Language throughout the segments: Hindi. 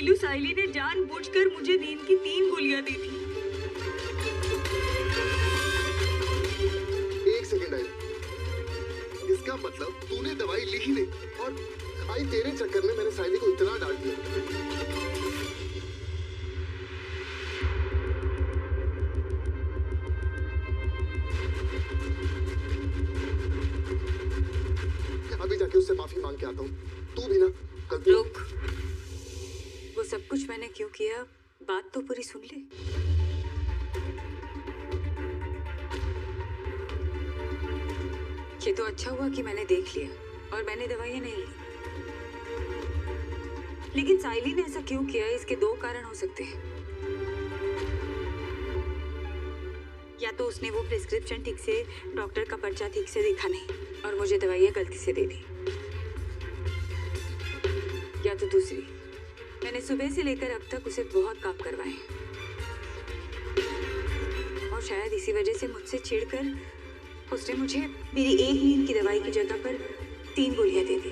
नीलू, साइली ने जानबूझकर मुझे नींद की 3 गोलियां दी थी। एक सेकंड आई, इसका मतलब तूने दवाई ली ही नहीं, और आई तेरे चक्कर में मैंने साइली को इतना डांट दिया। अभी जाके उससे माफी मांग के आता हूँ। तू भी ना गलती। रुक, वो सब कुछ मैंने क्यों किया, बात तो पूरी सुन ले। ये तो अच्छा हुआ कि मैंने देख लिया और मैंने दवाइयां नहीं ली। लेकिन साइली ने ऐसा क्यों किया, इसके 2 कारण हो सकते हैं। या तो उसने वो प्रिस्क्रिप्शन ठीक से, डॉक्टर का पर्चा ठीक से देखा नहीं और मुझे दवाइयां गलती से दे दी। या तो दूसरी, मैंने सुबह से लेकर अब तक उसे बहुत काम करवाए और शायद इसी वजह से मुझसे चिढ़कर उसने मुझे मेरी एक नींद की दवाई की जगह पर 3 गोलियां दे दी।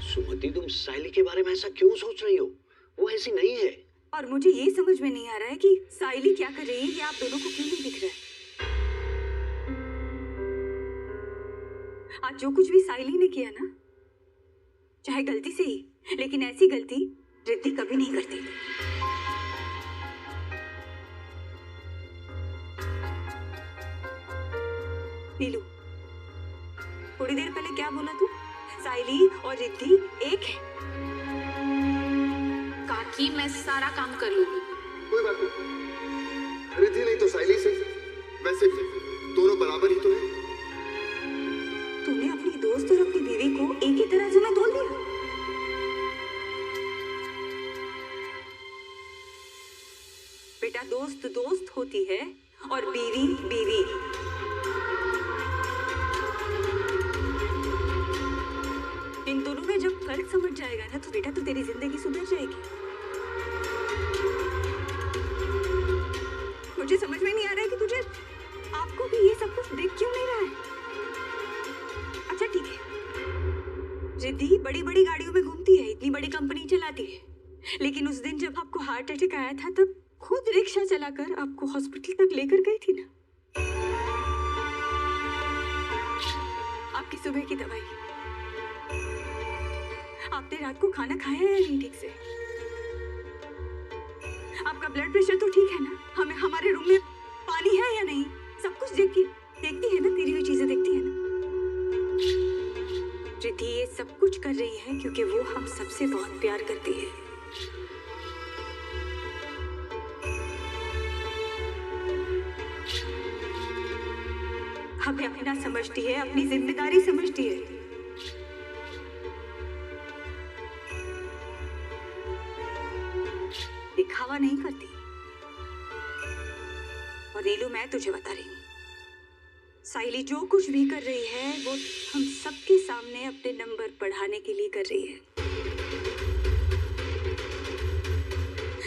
सुमति, तुम साइली के बारे में ऐसा क्यों सोच रही हो? वो ऐसी नहीं है। और मुझे ये समझ में नहीं आ रहा है कि साइली क्या कर रही है, ये आप दोनों को क्यों नहीं दिख रहा है। आज जो कुछ भी साइली ने किया ना, चाहे गलती से ही, लेकिन ऐसी गलती रिद्धि कभी नहीं करती। नीलू, थोड़ी देर पहले क्या बोला तू? साइली और रिद्धि एक है। काकी, मैं सारा काम कर लूंगी। कोई बात नहीं, रिद्धि नहीं तो साइली से, वैसे भी दोनों बराबर ही तो है। तूने अपनी दोस्त और अपनी बीवी को एक ही तराजू में तोल दिया। बेटा, दोस्त दोस्त होती है और बीवी बीवी। इन दोनों में जब फर्क समझ जाएगा ना, तो बेटा तो तेरी जिंदगी सुधर जाएगी। मुझे समझ में नहीं आ रहा है कि तुझे, आपको भी ये सब कुछ देख क्यों नहीं रहा है। अच्छा ठीक है, रिद्धि बड़ी बड़ी गाड़ियों में घूमती है, इतनी बड़ी कंपनी चलाती है, लेकिन उस दिन जब आपको हार्ट अटैक आया था तब खुद रिक्शा चलाकर आपको हॉस्पिटल तक लेकर गई थी ना। आपकी सुबह की दवाई, आपने रात को खाना खाया है या नहीं ठीक से, आपका ब्लड प्रेशर तो ठीक है ना, हमें हमारे रूम में पानी है या नहीं, सब कुछ देखती है ना, तेरी हुई चीजें देखती है ना। रिद्धि ये सब कुछ कर रही है क्योंकि वो हम सबसे बहुत प्यार करती है। हमें अपना समझती है, अपनी जिम्मेदारी समझती है। दिखावा नहीं करती। और नीलू, मैं तुझे बता रही हूँ, साइली जो कुछ भी कर रही है वो हम सबके सामने अपने नंबर बढ़ाने के लिए कर रही है।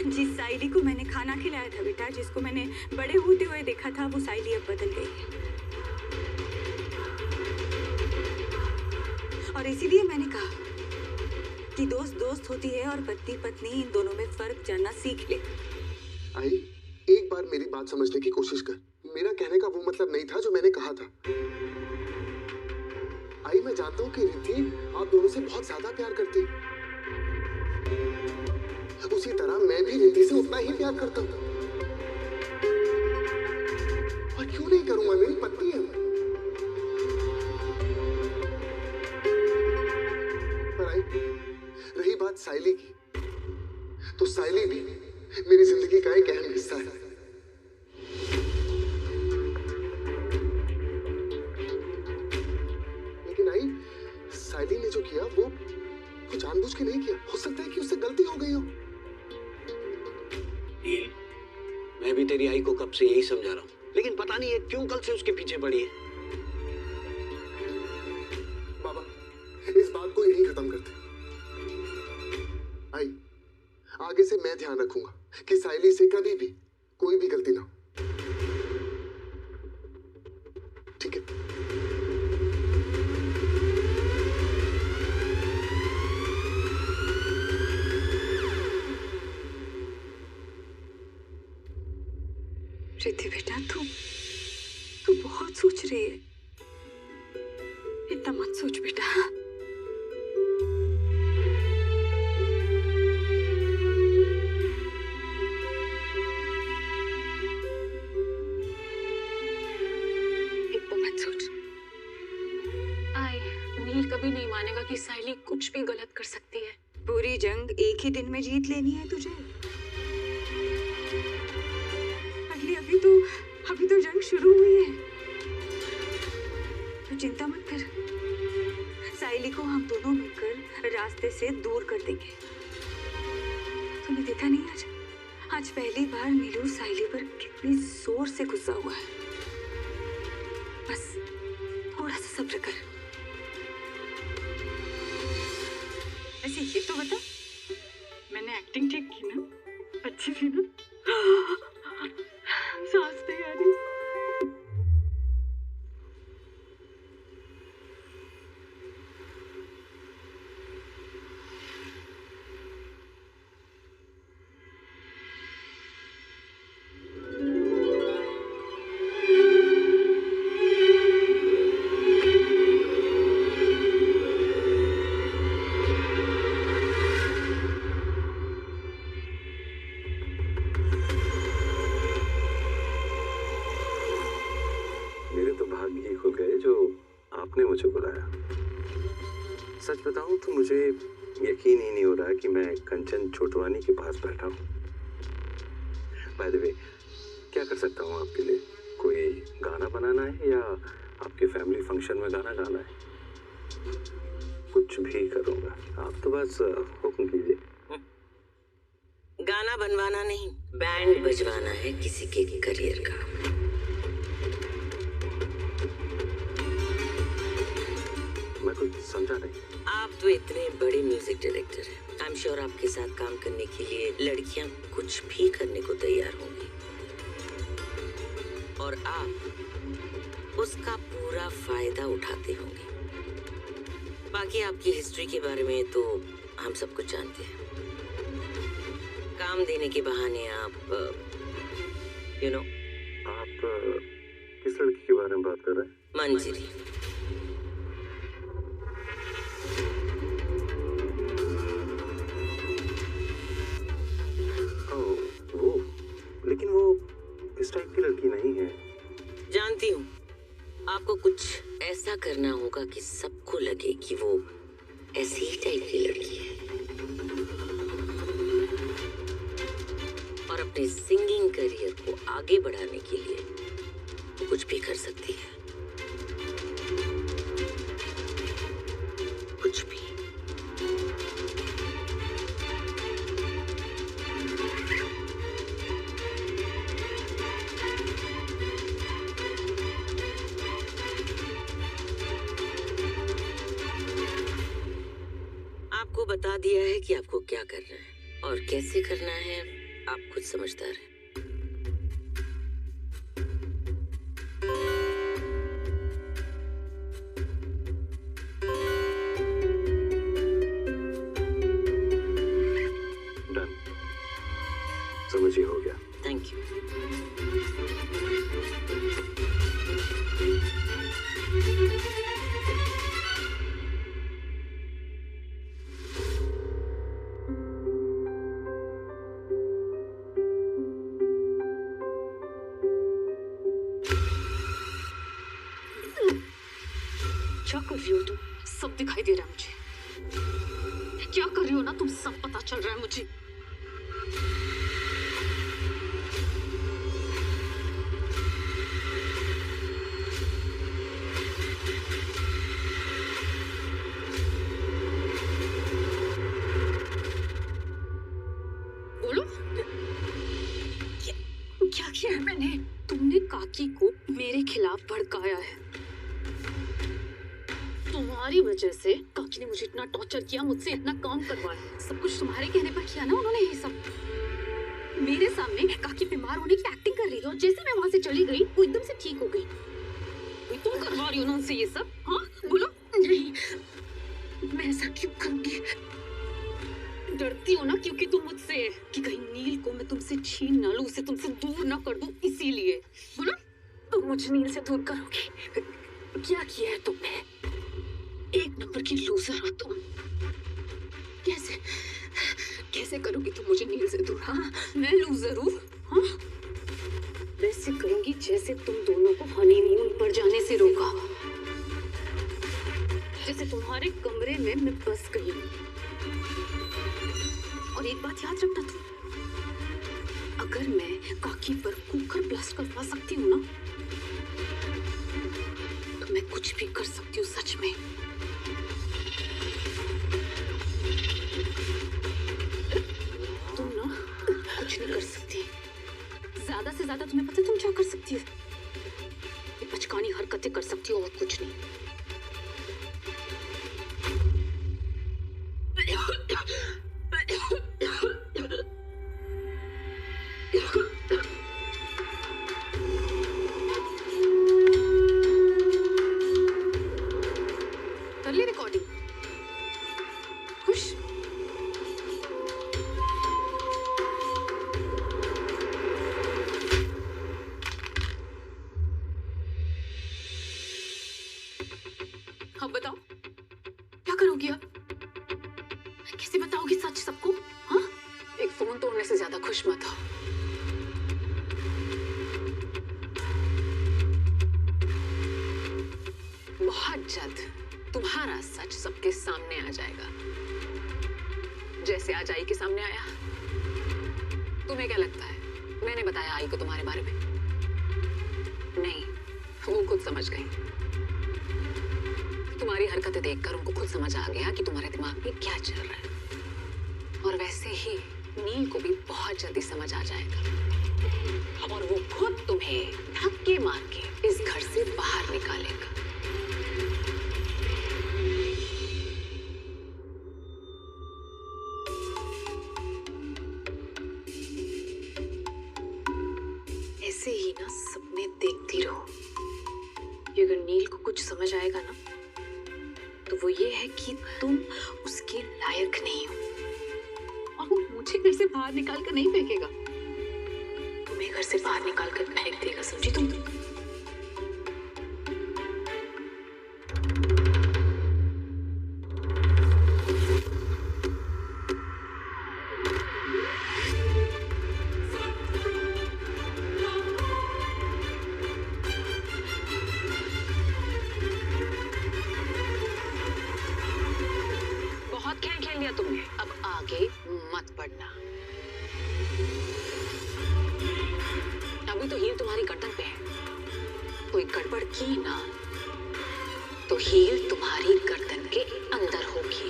जिस साइली को मैंने खाना खिलाया था बेटा, जिसको मैंने बड़े होते हुए देखा था, वो साइली अब बदल गई है। और इसीलिए मैंने कहा कि दोस्त दोस्त होती है और पत्नी पत्नी, इन दोनों में फर्क जानना सीख ले। आई, एक बार मेरी बात समझने की कोशिश कर। मेरा कहने का वो मतलब नहीं था जो मैंने कहा था। आई, मैं जानता हूँ कि रिद्धि आप दोनों से बहुत ज्यादा प्यार करती, उसी तरह मैं भी रिद्धि से उतना ही प्यार करता हूँ। और क्यों नहीं करूंगा, मेरी पत्नी है। पर आई, रही बात साइली की, तो साइली भी मेरी जिंदगी का एक अहम हिस्सा है। लेकिन आई, साइली ने जो किया वो जानबूझ के नहीं किया। हो सकता है कि उससे गलती हो गई हो। नील, मैं भी तेरी आई को कब से यही समझा रहा हूँ, लेकिन पता नहीं है क्यों कल से उसके पीछे पड़ी है। बाबा, इस बात को यहीं खत्म करते। आई, आगे से मैं ध्यान रखूंगा कि साइली से कभी भी कोई भी गलती ना हो। ठीक है? रिद्धि बेटा, तू बहुत सोच रही है। इतना मत सोच बेटा। इतना मत सोच। नील कभी नहीं मानेगा कि साइली कुछ भी गलत कर सकती है। पूरी जंग एक ही दिन में जीत लेनी है तुझे। अभी तो जंग शुरू हुई है। तू चिंता मत कर। साइली को हम दोनों मिलकर रास्ते से दूर कर देंगे। तूने देखा नहीं आज पहली बार नीलू साइली पर कितनी जोर से गुस्सा हुआ है। बस थोड़ा सा सब्र कर। ऐसे ये तो बता, मैंने एक्टिंग ठीक की ना? अच्छी थी ना? सांस नहीं आ रही। मुझे बुलाया। सच बताऊं तो मुझे यकीन ही नहीं हो रहा कि मैं कंचन छोटवानी के पास बैठा हूँ। बाय द वे, क्या कर सकता हूँ आपके लिए? कोई गाना बनाना है या आपके फैमिली फंक्शन में गाना गाना है? कुछ भी करूँगा, आप तो बस हुक्म कीजिए। गाना बनवाना नहीं, बैंड बजवाना है किसी के करियर का। मैं कुछ समझा नहीं। आप तो इतने बड़े म्यूजिक डायरेक्टर हैं। आई एम श्योर आपके साथ काम करने के लिए लड़कियां कुछ भी करने को तैयार होंगी, और आप उसका पूरा फायदा उठाते होंगे। बाकी आपकी हिस्ट्री के बारे में तो हम सब कुछ जानते हैं। काम देने के बहाने आप आप किस लड़की के बारे में बात कर रहे हैं? मंजरी। लेकिन वो इस टाइप की लड़की नहीं है। जानती हूँ, आपको कुछ ऐसा करना होगा कि सबको लगे कि वो ऐसी ही टाइप की लड़की है, और अपने सिंगिंग करियर को आगे बढ़ाने के लिए वो कुछ भी कर सकती है। कुछ भी। आपको बता दिया है कि आपको क्या करना है और कैसे करना है, आप खुद समझदार हैं। डन, समझिए हो गया। Thank you. क्या कर रही हो तुम? सब दिखाई दे रहा है मुझे। क्या कर रही हो ना तुम, सब पता चल रहा है मुझे। बोलो, क्या किया है मैंने? तुमने काकी को मेरे खिलाफ भड़काया है। तुम्हारी वजह से काकी ने मुझे इतना टॉर्चर किया, मुझसे इतना काम करवाया। सब कुछ तुम्हारे कहने पर किया ना उन्होंने ये सब। मेरे सामने काकी बीमार होने की एक्टिंग कर रही है, और जैसे मैं वहां से चली गई वो एकदम से ठीक हो गई। तुम करवा रही हो ना उनसे ये सब? हाँ बोलो। नहीं, मैं ऐसा क्यों करूंगी? डरती हो ना क्योंकि तुम मुझसे, कि कहीं नील को मैं तुमसे छीन ना लूं, उसे तुमसे दूर ना कर दूं, इसीलिए बोला तुम मुझे नील से दूर करोगी। क्या किया है तुमने? एक नंबर की लूजर हो तुम। कैसे कैसे करोगी तुम मुझे नील से दूर? हाँ, मैं लूजर हूँ? हाँ, वैसे करूंगी जैसे तुम दोनों को हनीमून पर जाने से रोका, जैसे तुम्हारे कमरे में मैं बस गई हूँ। और एक बात याद रखना तुम, अगर मैं काकी पर कुकर ब्लास्ट करवा सकती हूँ ना, तो मैं कुछ भी कर सकती हूँ सच में। तुम ना कुछ नहीं कर सकती। ज्यादा से ज्यादा तुम्हें पता है तुम क्या कर सकती हो? ये बचकानी हरकतें कर सकती हो और कुछ नहीं। कर ली रिकॉर्डिंग? खुश? अब बताओ क्या करोगी अब? कैसे बताओगी सच सबको? हाँ, एक फोन तोड़ने से ज्यादा खुश मत हो। बहुत जल्द तुम्हारा सच सबके सामने आ जाएगा, जैसे आज आई के सामने आया। तुम्हें क्या लगता है मैंने बताया आई को तुम्हारे बारे में? नहीं, वो खुद समझ गई। तुम्हारी हरकतें देखकर उनको खुद समझ आ गया कि तुम्हारे दिमाग में क्या चल रहा है। और वैसे ही नील को भी बहुत जल्दी समझ आ जाएगा, और वो खुद तुम्हें धक्के मार के इस घर से बाहर निकालेगा। ऐसे ही ना सपने देखती रहो। ये अगर नील को कुछ समझ आएगा ना, तो वो ये है कि तुम उसके लायक नहीं हो, और वो मुझे घर से बाहर निकाल कर नहीं फेंकेगा, तुम्हें घर से बाहर निकाल कर फेंक देगा, समझी तुम? बहुत खेल खेल लिया तुमने, अब आगे मत बढ़ना। अभी तो हील तुम्हारी गर्दन पे है, कोई गड़बड़ की ना तो हील तुम्हारी गर्दन के अंदर होगी।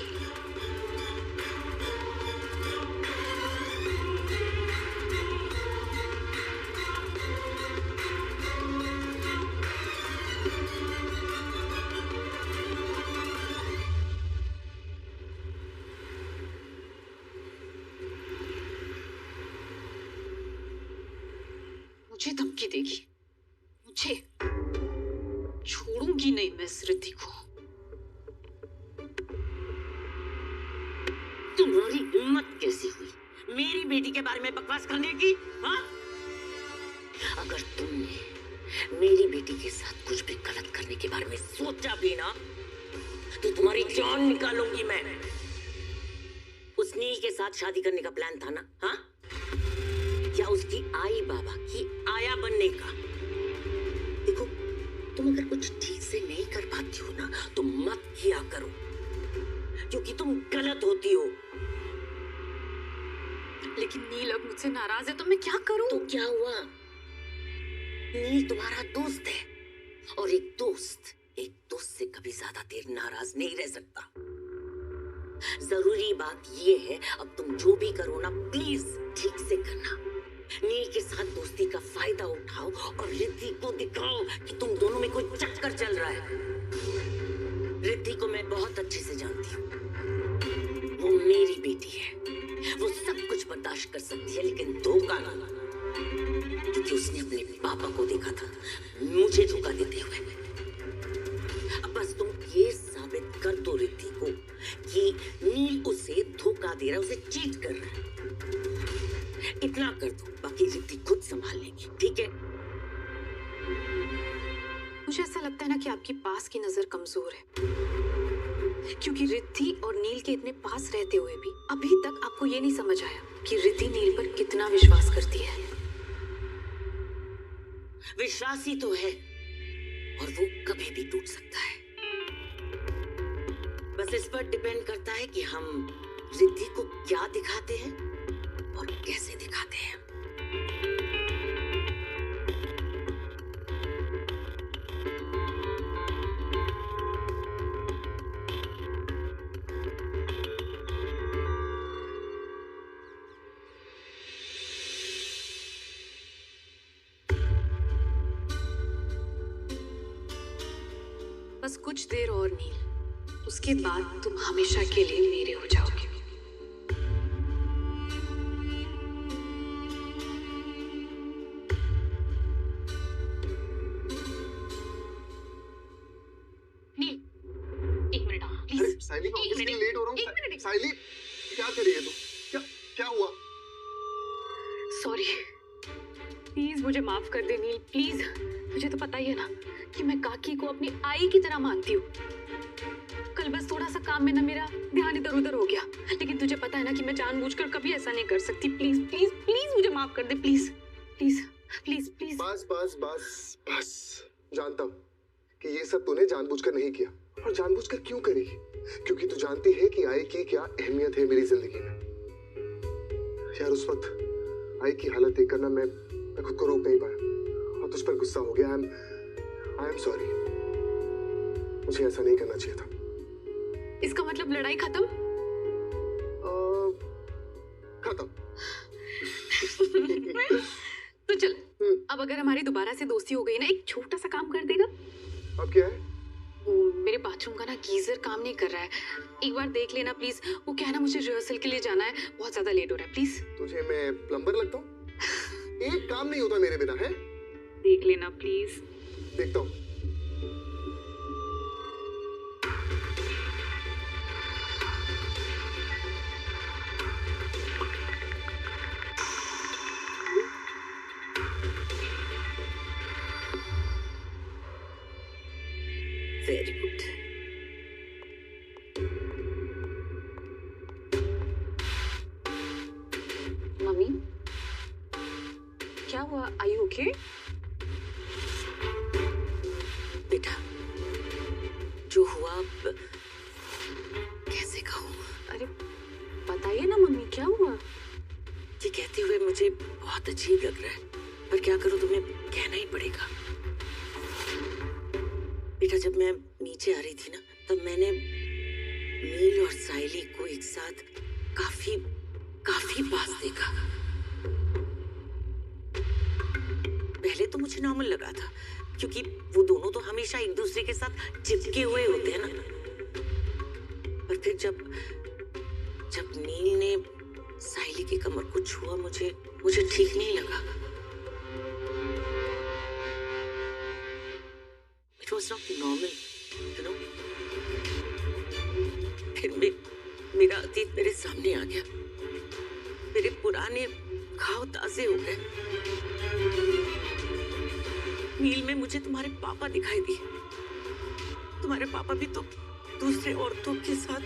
मुझे धमकी देगी? मुझे छोड़ूंगी नहीं मैं इस रिद्धि को। तुम्हारी हिम्मत कैसी हुई मेरी बेटी के बारे में बकवास करने की? हाँ, अगर तुमने मेरी बेटी के साथ कुछ भी गलत करने के बारे में सोचा भी ना, तो तुम्हारी जान निकालूंगी मैं। उस नील के साथ शादी करने का प्लान था ना? हाँ, या उसकी आई बाबा की आया बनने का? देखो, तुम अगर कुछ ठीक से नहीं कर पाती हो ना, तो मत किया करो, क्योंकि तुम गलत होती हो। लेकिन नील अब मुझसे नाराज है, तो मैं क्या करूं? तो क्या हुआ? नील तुम्हारा दोस्त है, और एक दोस्त से कभी ज्यादा देर नाराज नहीं रह सकता। जरूरी बात ये है, अब तुम जो भी करो ना, प्लीज ठीक से करना। नील के साथ दोस्ती का फायदा उठाओ और रिद्धि को दिखाओ कि तुम दोनों में कोई चक्कर चल रहा है। रिद्धि को मैं बहुत अच्छे से जानती हूँ, वो मेरी बेटी है, वो सब कुछ बर्दाश्त कर सकती है, लेकिन धोखा ना, क्योंकि उसने अपने पापा को देखा था मुझे धोखा देते हुए। अब बस तुम ये साबित कर दो रिद्धि को कि नील उसे धोखा धोखा दे रहा है, उसे चीट कर रहा है। इतना कर दो, बाकी रिद्धि खुद संभाल लेगी, ठीक है? मुझे ऐसा लगता है ना कि आपकी पास की नजर कमजोर है, क्योंकि रिद्धि और नील के इतने पास रहते हुए भी अभी तक आपको ये नहीं समझ आया कि रिद्धि नील पर कितना विश्वास करती है। विश्वास ही तो है, और वो कभी भी टूट सकता है। बस इस पर डिपेंड करता है कि हम रिद्धि को क्या दिखाते हैं और कैसे दिखाते हैं। बस कुछ देर और नील, उसके बाद तुम हमेशा के लिए मेरे हो जाओगे। नील, एक मिनट आओ, प्लीज। अरे साइली, मैं ऑफिस के लिए लेट हो रहा हूँ। साइली, क्या कर रही है तू? क्या क्या हुआ? सॉरी, प्लीज मुझे माफ कर दे नील, प्लीज। मुझे तो पता ही है ना कि मैं काकी को अपनी आई की तरह मानती हूँ। कल बस थोड़ा सा काम में ना मेरा ध्यान इधर उधर हो गया, लेकिन तुझे पता है ना कि मैं जानबूझकर कभी ऐसा नहीं कर सकती। प्लीज प्लीज प्लीज मुझे माफ कर दे, प्लीज प्लीज प्लीज प्लीज। बस बस बस बस, जानता हूँ कि ये सब तूने जानबूझकर नहीं किया, और जानबूझकर क्यों करेगी? क्योंकि तू जानती है कि आई की क्या अहमियत है मेरी जिंदगी में। यार उस वक्त आई की हालत देखकर ना मैं खुद को रोक नहीं पाया और तुझ पर गुस्सा हो गया। आई एम सॉरी, मुझे ऐसा नहीं करना चाहिए था। इसका मतलब लड़ाई खत्म? खत्म। तो चल, अब अगर हमारी दोबारा से दोस्ती हो गई ना, एक छोटा सा काम कर देगा? अब क्या है? वो मेरे बाथरूम का ना गीजर काम नहीं कर रहा है, एक बार देख लेना प्लीज। वो क्या है ना, मुझे रिहर्सल के लिए जाना है, बहुत ज्यादा लेट हो रहा है, प्लीज। तुझे मैं प्लम्बर लगता हूँ? एक काम नहीं होता मेरे बिना, है? देख लेना प्लीज। देखता हूँ। Very good. मम्मी, क्या हुआ? Are you okay? बेटा, जो हुआ कैसे कहूँ? अरे बताइए ना मम्मी, क्या हुआ? ये कहते हुए मुझे बहुत अजीब लग रहा है, पर क्या करूँ, तुम्हें कहना ही पड़ेगा। बेटा, जब मैं नीचे आ रही थी ना, तब मैंने नील और साइली को एक साथ काफी पास देखा। पहले तो मुझे नॉर्मल लगा था, क्योंकि वो दोनों तो हमेशा एक दूसरे के साथ चिपके हुए होते हैं ना। पर फिर जब नील ने साइली की कमर को छुआ, मुझे ठीक नहीं लगा। It was not normal, you know? फिर मेरा अतीत मेरे सामने आ गया, मेरे पुराने घाव ताजे हो गए। नील में मुझे तुम्हारे पापा दिखाई दिए। तुम्हारे पापा भी तो दूसरे औरतों के साथ।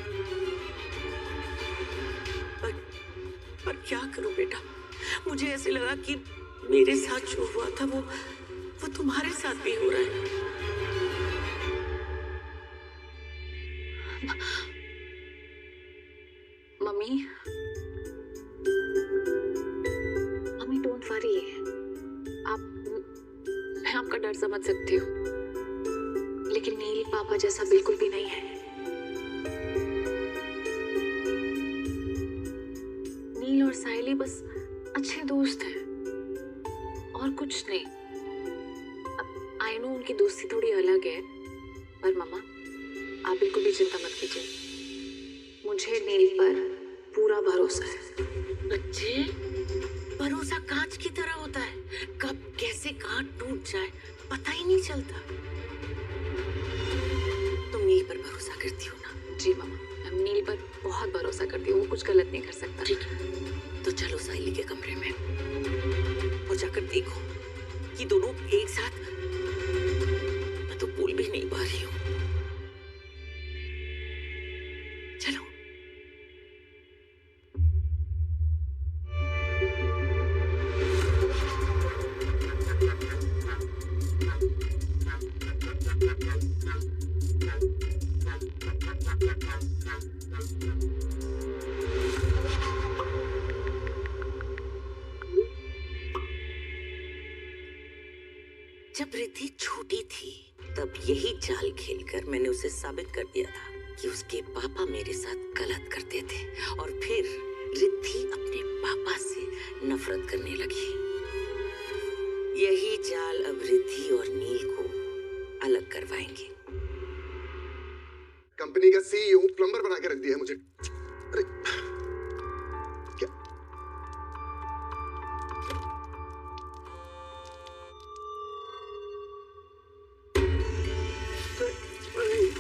पर क्या करूं बेटा, मुझे ऐसे लगा कि मेरे साथ जो हुआ था वो तुम्हारे साथ भी हो रहा है। मम्मी डोंट वरी, मैं आपका डर समझ सकती हूँ, लेकिन नील पापा जैसा बिल्कुल भी नहीं है। नील और साइली बस अच्छे दोस्त हैं और कुछ नहीं। अब आई नो उनकी दोस्ती थोड़ी अलग है, पर मम्मा आप बिल्कुल भी चिंता मत कीजिए, मुझे नील पर पूरा भरोसा है। बच्चे, भरोसा कांच की तरह होता है, कब कैसे कहाँ टूट जाए पता ही नहीं चलता। तुम नील पर भरोसा करती हो ना? जी मम्मा, मैं नील पर बहुत भरोसा करती हूँ, वो कुछ गलत नहीं कर सकता। ठीक है, तो चलो साइली के कमरे में और जाकर देखो कि दोनों एक साथ। मैं तो बोल भी नहीं पा रही हूँ। चलो। जब रिद्धि छोटी थी तब यही चाल खेलकर मैंने उसे साबित कर दिया था कि उसके पापा मेरे साथ गलत करते थे, और फिर रिद्धि अपने पापा से नफरत करने लगी। यही चाल अब रिद्धि और नील को अलग करवाएंगी। कंपनी का सीईओ प्लम्बर बना के रख दिया है मुझे। अरे क्या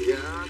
यार,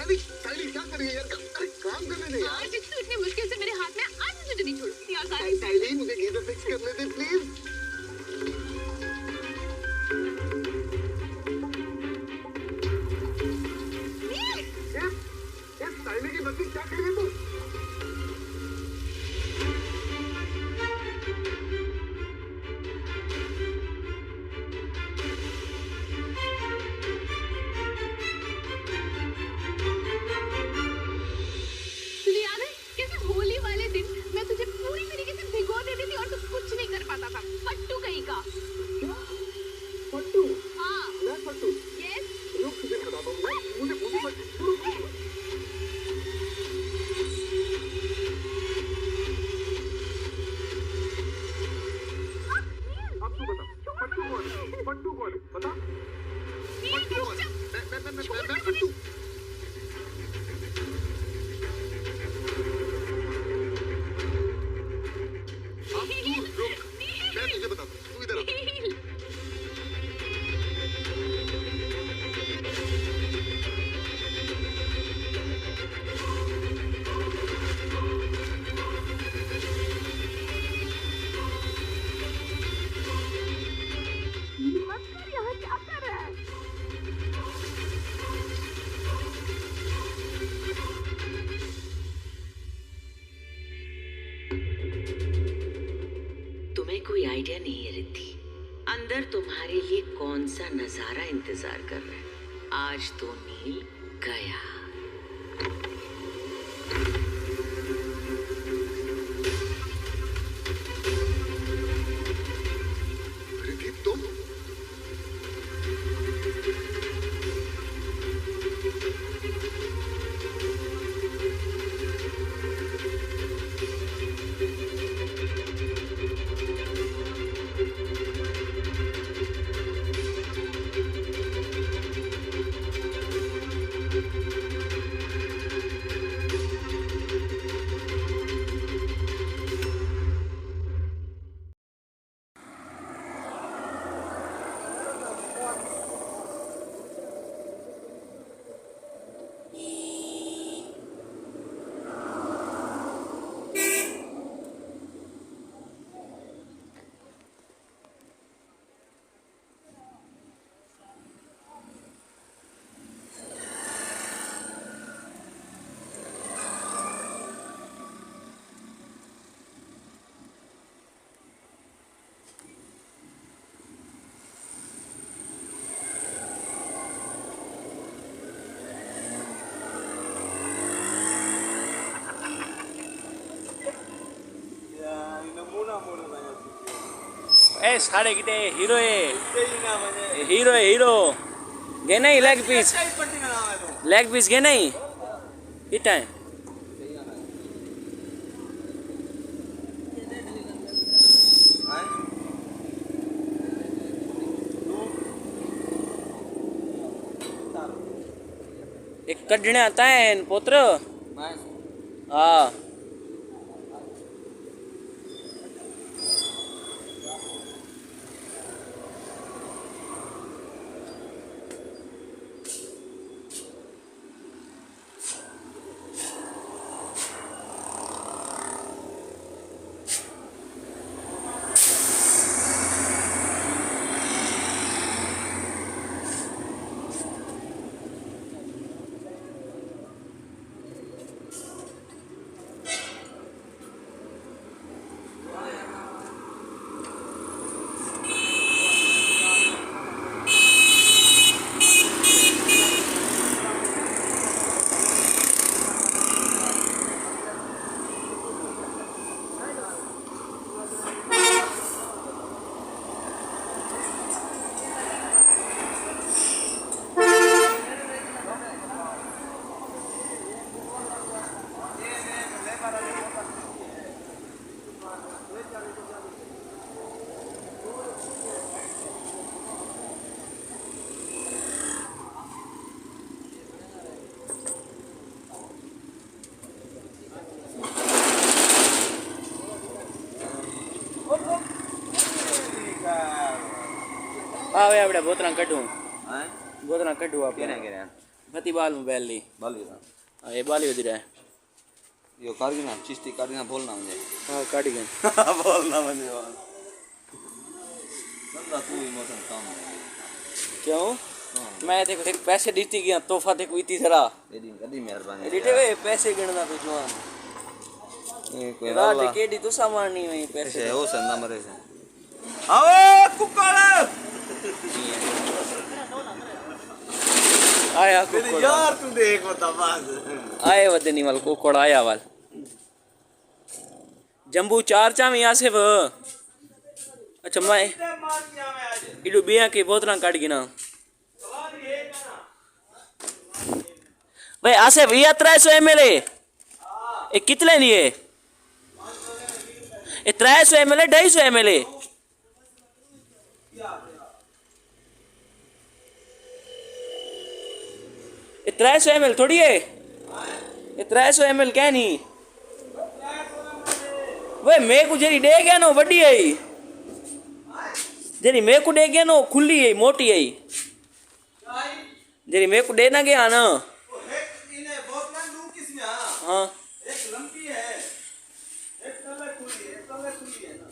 साइली क्या कर रही है यार? अरे काम करने दे यार। तू इतनी मुश्किल से मेरे हाथ में आज तुझे नहीं छोड़ती यार। साइली मुझे गीजर फिक्स करने दे प्लीज। साइली की बत्ती क्या कर रही है तू? तुझे याद है कैसे होली वाले दिन मैं तुझे पूरी तरीके से भिगो देती थी और तू कुछ नहीं कर पाता था? फट्टू कहीं का। क्या? फट्टू? हाँ। मैं फट्टू? यस। रुक, तुझे बताता हूँ मैं। मुझे अब तू बता, फट्टू कौन है? फट्टू कौन है? बता। फट्टू कौन है? मैं फट्टू। अब तू रुक, मैं तुझे बताता हूँ। तू इधर आ। तुम्हें कोई आइडिया नहीं है रिद्धि, अंदर तुम्हारे लिए कौन सा नजारा इंतजार कर रहा है। आज तो नील गया। रिद्धि तुम? ए साढ़े किते हीरो है हीरो गे नहीं लेग पीस गे नहीं कितना है एक कढ़ने आता है पुत्र हाँ आवे आपड़े बोतला कटू बोतला कटू आप पति बाल मोबाइल ली ये बाली वधी रहा है यो काट ना चिश्ती काट ना बोलना मुझे हाँ काट गए बोलना मुझे बंदा तू इमोशन काम क्यों मैं देखो एक पैसे दीती गया तोहफा देखो इतनी जरा एडी कदी मेहरबानी एडी वे पैसे गिनना तो जवान ये कोई रात वाला केडी तो सामान नहीं है पैसे है वो संदा मरे से आओ कुक्कड़ आया कुक्कड़ यार तू देख बता बस आए वदनी वाल कुक्कड़ आया वाल जंबू चार चामी आसे वो अच्छा मैं इडू बिया की बोतला काट गिना भाई आसे भैया 300 ml ये कितने लिए ये 300 ml 250 ml ये 300 ml थोड़ी है ये 300 ml क्या नहीं वे मैं को जेरी दे गया नो बड़ी है जेरी मैं को दे गया नो खुली है मोटी है जेरी मैं को देना गया ना हाँ एक लंबी है एक तले खुली है तले खुली है ना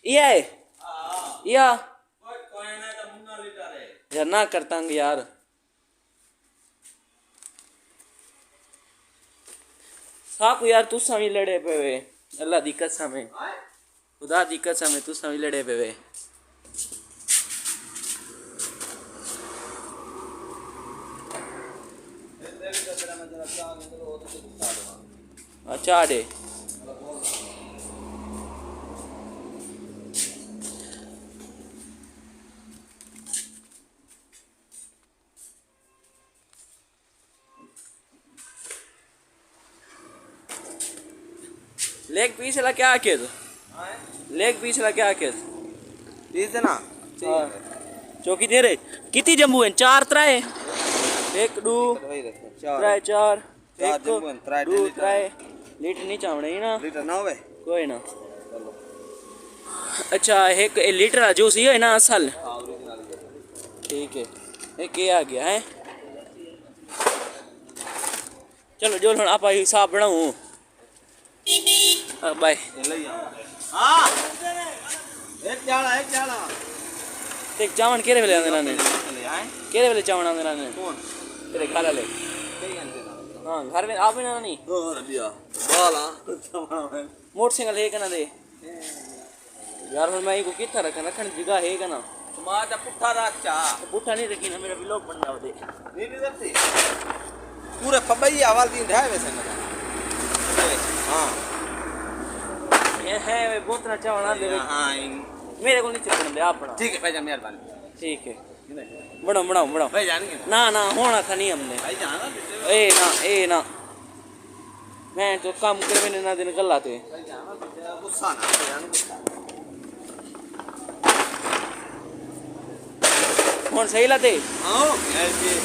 ये है या कोई ना का मुन्ना लीटर है यार ना करता हूँ यार साकू यार तू सामी लड़े पे वे अल्लाह दिक्कत सामे खुदा दिक्कत सामे तू सामी लड़े पे वे अच्छा डे लेग पीस ला क्या आके लेग पीस ला क्या आके ठीक है ना चौकी दे रहे कितनी जम्बू है 4 त्राए 1 2 3 4 1 2 3 लीटर नहीं चावने ना लीटर ना होवे कोई ना अच्छा एक लीटर जूस ये है ना असल ठीक है एक ये आ गया है चलो जो आप हिसाब बनाऊँ बाय हां एक जाला एक चावल केरे वेले आंदे नाने ले आए केरे वेले चावल आंदे नाने कौन तेरे घर वाले हां घर में आप ही ना नहीं और दिया बाला मोटरसाइकिल है कना दे यार मैं को कितना रखन जगह है कना तुम्हारा पुट्ठा राचा पुट्ठा नहीं रखी ना मेरा व्लॉग बन जाओ दे नहीं दरती पूरे पबई आवाज दी है वैसे ना हां ये है वे बोतना चावना दे हाँ मेरे को नहीं चढ़ने दे अपना ठीक है भाईजान मेहरबानी ठीक है बढ़ो बढ़ो बढ़ो भाईजान ना ना होना था नहीं हमने भाईजान ए ना मैं तो काम कर मैंने ना दिन कल आते गुस्सा ना भाईजान कौन सही लाते हाँ ऐसे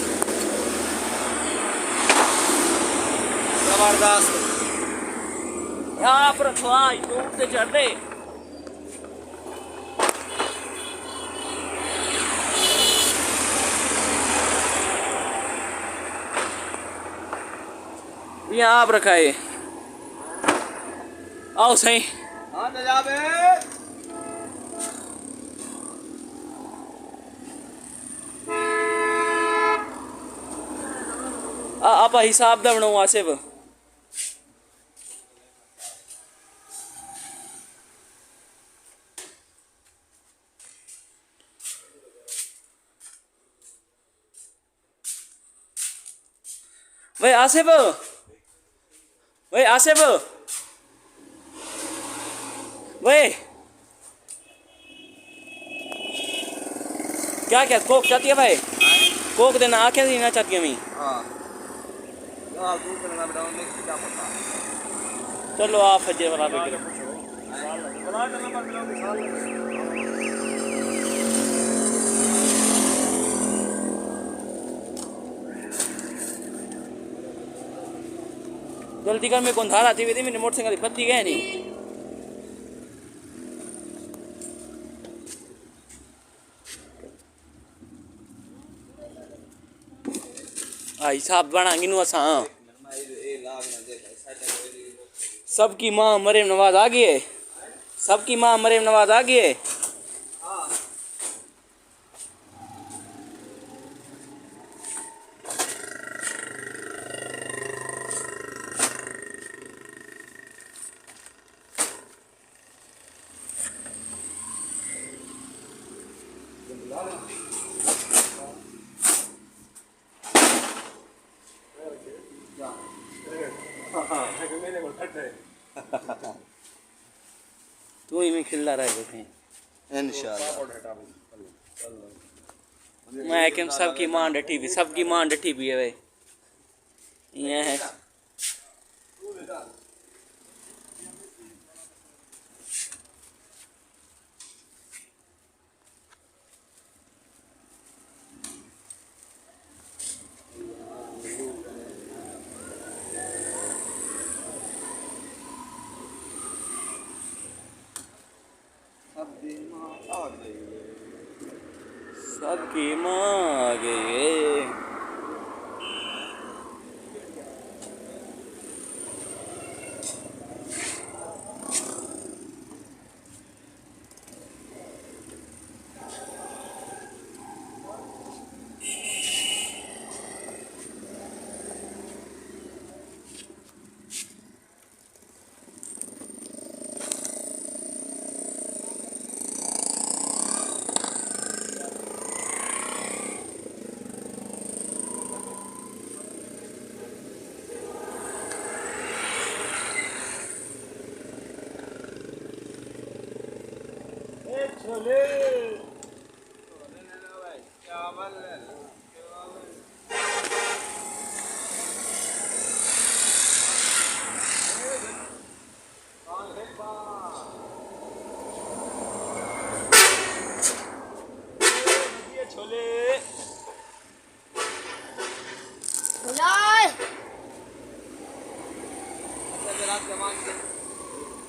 जबरदस्त यहाँ पर थोड़ा दूर से चढ़ दे यहाँ आप रखा है आओ सही हाँ जाबे आप हिसाब दा बनाओ आसिफ भाई आसिफ भाई क्या कोक चाहती है भाई कोक देना आंखें नहीं ना चाहती हमें हाँ आप दूर करना बेटा उन्हें क्या पता चलो आप फज्जे वाला पे गिरो जल्दी कर मेरे को अंधार आती हुई थी मैंने मोटरसाइकिल फत्ती गए नहीं हिसाब बना गिनू असा सबकी माँ मरीम नवाज आ गई है सबकी माँ मरीम नवाज आ गई है तू ही में खिल्ला रहा है इंशाल्लाह मैं कि सबकी मां डटी भी सबकी मां डटी भी है भाई ये है सबकी मां आ गई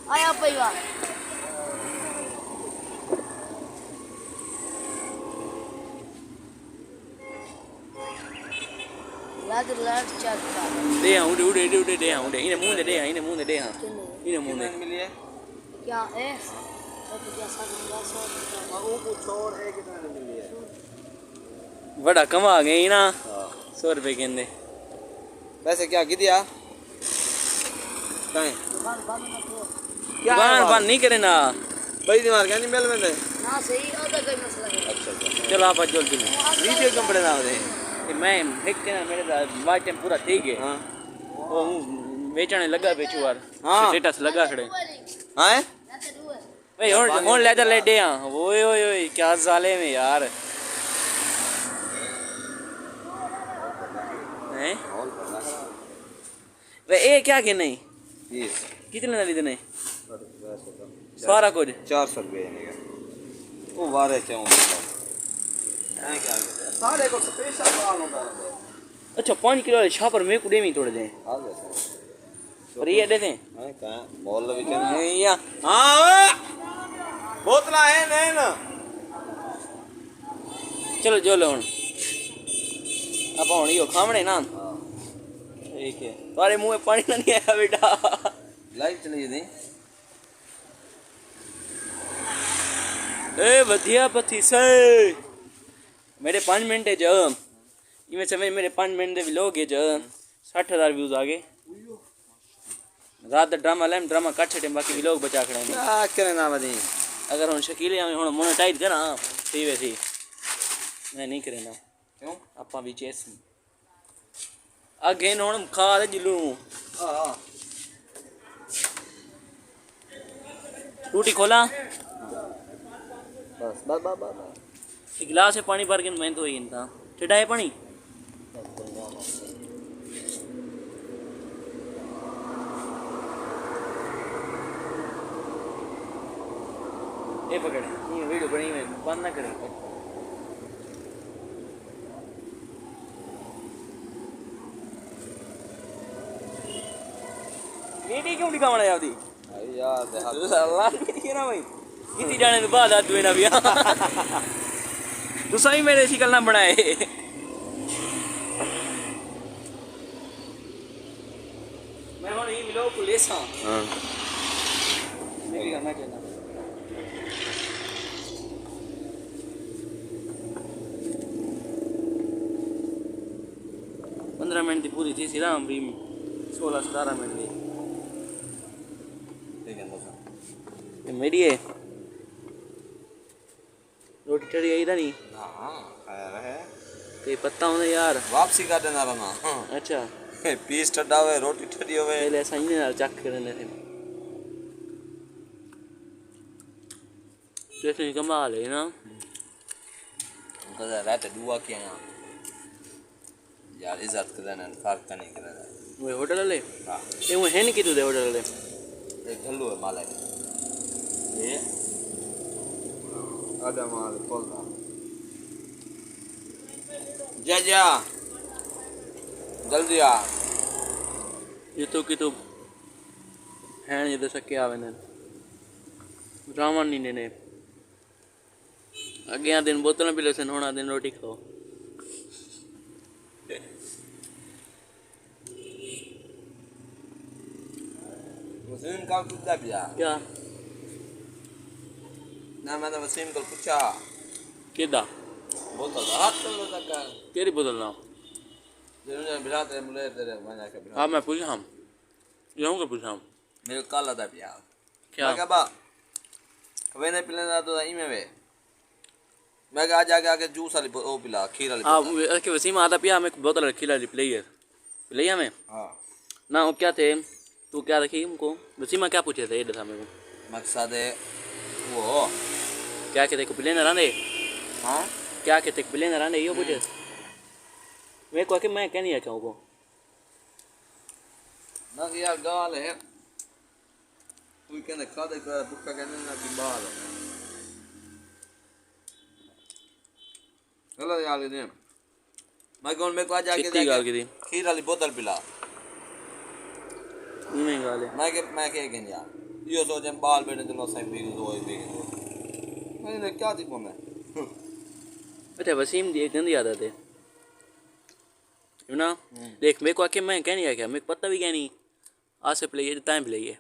आया परिवार लाद लाड चक्का दे हां उड़े उड़े उड़े दे हां उड़े इने मुंह दे हां इने मुंह दे हां इने मुंह दे मिली है क्या है तो क्या साथ और वो को छोड़ है कितने मिली है बड़ा कमा गई ना 100 रुपए के अंदर वैसे क्या की दिया कहीं दुकान बंद मत करो दुकान बंद नहीं करे ना भाई दिमाग क्या नहीं मिल में ना सही आधा कोई मसला नहीं अच्छा चलो आप जल्दी वीडियो कम पड़े ना होते मैं देख के ना मेरे वाइट टाइम पूरा ठीक है हां वो बेचने लगा बेचू यार हाँ। स्टेटस लगा खड़े हां भाई हुन लेदर लेडे हां ओए ओए ओए क्या जालिम है यार हैं वे ये क्या के नहीं कितने दी देने सारा कुछ 400 रुपये वो वारे चाहूँ सारे को स्पेशल माल होता है अच्छा 5 किलो वाले छापर में कुड़े में तोड़ दें और ये देते हैं कहाँ मॉल में या हाँ बोतला है नहीं ना चलो जो लो अब हुन यो खावणे ना ठीक है तुम्हारे मुंह में पानी नहीं आया बेटा लाइट चली थी ए बढ़िया पथी से मेरे 5 मिनट है जो इनमें समय मेरे 5 मिनट भी लोग है जो 60,000 व्यूज आ गए रात ड्रामा लैम ड्रामा काट छटे बाकी भी लोग बचा खड़े हैं क्या करे ना बदी अगर हम शकीले हम हुन मोनेटाइज करा सही वैसी मैं नहीं करे ना क्यों आपा भी चेस अगेन हुन खा दे जिलू हां टूटी खोला बस बस बस बस एक गिलास से पानी भर के मैं तो ही था ठंडा है पानी ये पकड़ ये वीडियो बनी में बंद ना करें मीठी क्यों दिखावना है आपदी यार अल्लाह मीठी ना भाई कितनी जाने के बाद आदमी ना भी दूसरा ही मेरे शिकल ना बनाए मैं और ये मिलो पुलिस हां हां मैं भी करना चाहता 15 मिनट की पूरी थी सीधा भी 16-17 मिनट की ठीक है मौसम ये मेरी है रोटी चढ़ी आई था नहीं हां खाया रहे तो ये पत्ता होने यार वापसी का देना रहना अच्छा पीस ठंडा हुए रोटी ठंडी हुए पहले ऐसा ही नहीं चक करने थे जैसे कमाल है ना उनका रहते दुआ किया ना यार इज्जत करना फर्क का नहीं करना वो होटल वाले हां ये वो है नहीं कि तू दे होटल वाले एक घल्लू है माला ये आधा माल खोलना जा जा जल्दी आ ये तो कि तो है नहीं तो सके आवे ने रावण नहीं ने अगे दिन बोतल पी लेसन होना दिन रोटी खाओ वसीम का पूछा पिया क्या ना मैंने वसीम को पूछा केदा बोतल हाथ तो तक तेरी बोतल ना जिन्होंने बिलाते मुले तेरे मैंने के बिला हाँ मैं पूछा हम जाऊँ का पूछा हम मेरे को काला था पिया क्या मैं बा वे ने पिलेना तो ई में वे मैं आज आके आके जूस वाली ओ पिला खीर वाली हाँ के वसीम आता पिया हमें बोतल रखी ला प्लेयर प्लेयर में हां ना वो क्या थे तू क्या रखी हमको वसीमा क्या पूछे थे ये बता मेरे को मकसद है वो क्या कहते को प्लेन रांदे हां क्या कहते प्लेन रांदे यो पूछे मेरे को आके मैं क्या नहीं रखा को ना कि यार गाल है तू कहने खा दे कर भूखा कहने ना कि बाल हेलो यार ये मैं कौन मेरे को आज आके कितनी गाल की थी खीर वाली बोतल पिला नहीं गाले मैं के गन यार यो सोचे बाल बेटे दिलो सही भी दो मैंने क्या थी को मैं अच्छा वसीम दी एक गंदी आदत है यू ना देख मेरे को आके मैं क्या नहीं आया मेरे को पता भी क्या नहीं आज से प्ले टाइम प्ले है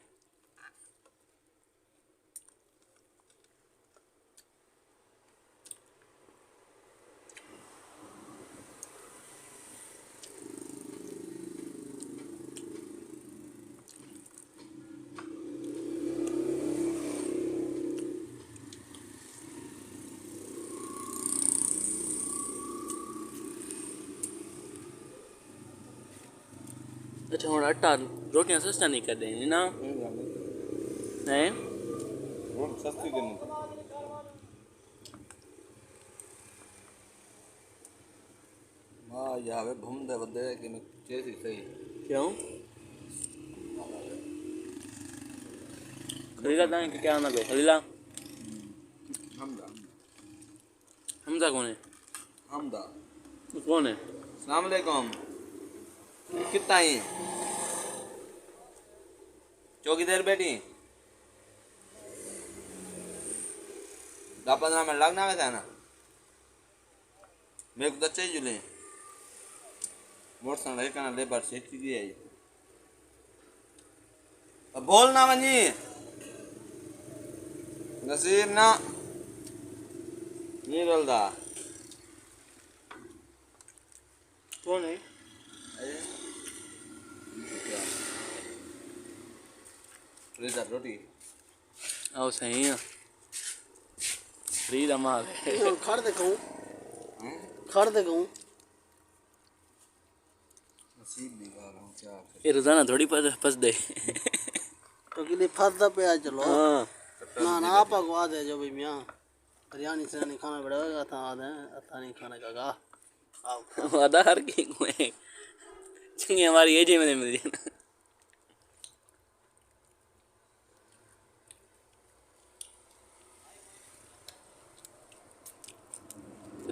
अच्छा हूँ आटा रोटियां सस्ता नहीं कर देंगे ना हैं सस्ती करनी हाँ यहाँ पे घूमते बदले कि मैं कैसी सही क्यों खलीला था कि क्या ना खलीला हमदा हमजा कौन है हमदा कौन है अस्सलाम वालेकुम कितना ही चौकी देर बैठी 10-15 मिनट लगना है ना मेरे को तो चाहिए जुले मोटरसाइकिल है कहना लेबर से की है अब बोल ना मनी नसीर ना नहीं बोलता कौन है फ्रीजर रोटी आओ सही है फ्री दा माल है खड़ दे कहूँ खड़ दे कहूँ नसीब नहीं गा रहा हूँ क्या ये रोजाना थोड़ी फंस दे तो कि नहीं फंसदा पे आ चलो हाँ ना ना आप अगवा दे जो भाई मियाँ हरियाणी से नहीं खाना पड़ेगा था आधे अता नहीं खाने का गा आओ वादा हर की कोई चंगी हमारी एज में मिल जाए ना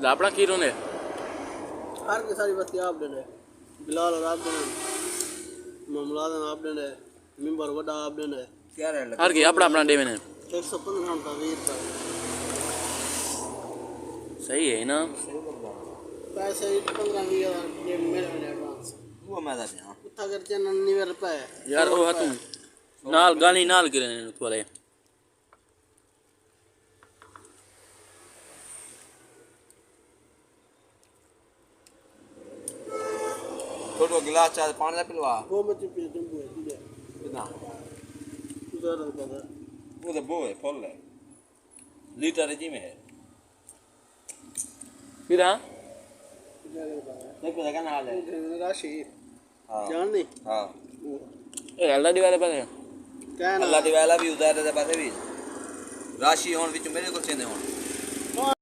लापड़ा खीरों ने हर की सारी बस्ती आप दे बिलाल और आप दे ममलादन आप दे मिंबर वड्डा आप दे क्या रहा हर की अपना अपना डे मैंने 115 का 20 का सही है ना पैसे 15-20 ये मेरे में एडवांस वो मैं था यहाँ उठा कर चैनल 90 रुपए यार वो तुम नाल गानी नाल गिरे वाले छोटो गिलास चाय पानी का पिलवा वो मत पी तुम है ठीक है कितना उधर पता वो तो वो है फुल है लीटर जी में है फिर हाँ नहीं पता क्या नाल है राशि हाँ जान नहीं हाँ ये अल्लाह दी वाले पास है क्या ना अल्लाह दी वाला भी उधार दे पासे भी राशि होन विच मेरे को चेंदे होन